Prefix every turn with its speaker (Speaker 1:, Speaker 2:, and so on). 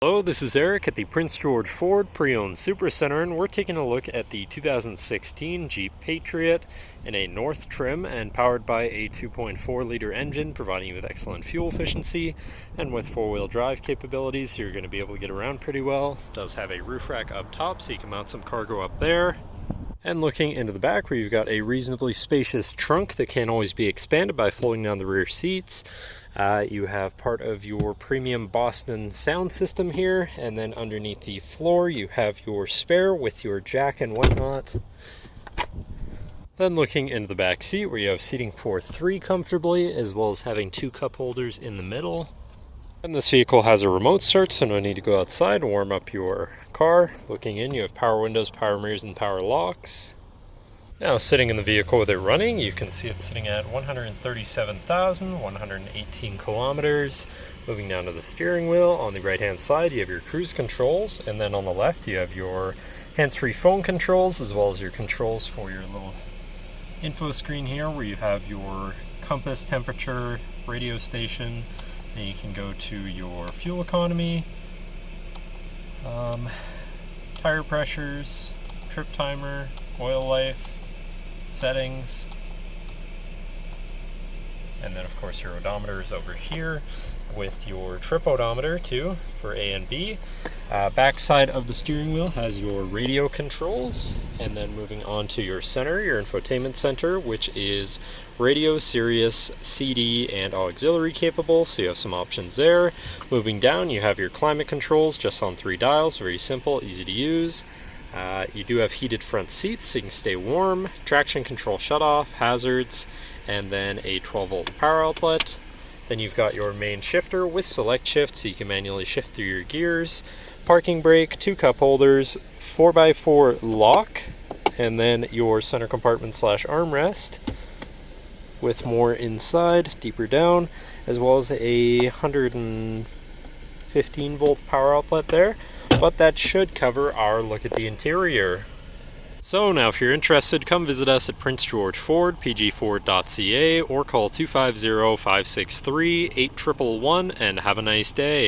Speaker 1: Hello, this is Eric at the Prince George Ford Pre-Owned Supercentre, and we're taking a look at the 2016 Jeep Patriot in a North trim and powered by a 2.4-liter engine, providing you with excellent fuel efficiency and with four-wheel drive capabilities, so you're going to be able to get around pretty well. It does have a roof rack up top, so you can mount some cargo up there. And looking into the back, where you've got a reasonably spacious trunk that can always be expanded by folding down the rear seats. You have part of your premium Boston sound system here, and then underneath the floor you have your spare with your jack and whatnot. Then looking into the back seat, where you have seating for three comfortably, as well as having two cup holders in the middle. And this vehicle has a remote start, so no need to go outside to warm up your car. Looking in, you have power windows, power mirrors, and power locks. Now, sitting in the vehicle with it running, you can see it's sitting at 137,118 kilometers. Moving down to the steering wheel, on the right-hand side, you have your cruise controls, and then on the left, you have your hands-free phone controls, as well as your controls for your little info screen here, where you have your compass, temperature, radio station. Then you can go to your fuel economy, tire pressures, trip timer, oil life, settings, and then of course your odometer is over here with your trip odometer too for A and B. Back side of the steering wheel has your radio controls, and then moving on to your center, your infotainment center, which is radio, Sirius, CD, and auxiliary capable, so you have some options there. Moving down, you have your climate controls just on 3 dials, very simple, easy to use. You do have heated front seats, so you can stay warm, traction control shutoff, hazards, and then a 12-volt power outlet. Then you've got your main shifter with select shift, so you can manually shift through your gears, parking brake, 2 cup holders, 4x4 lock, and then your center compartment / armrest with more inside, deeper down, as well as a 115-volt power outlet there. But that should cover our look at the interior. So now if you're interested, come visit us at Prince George Ford, pgford.ca, or call 250-563-8111 and have a nice day.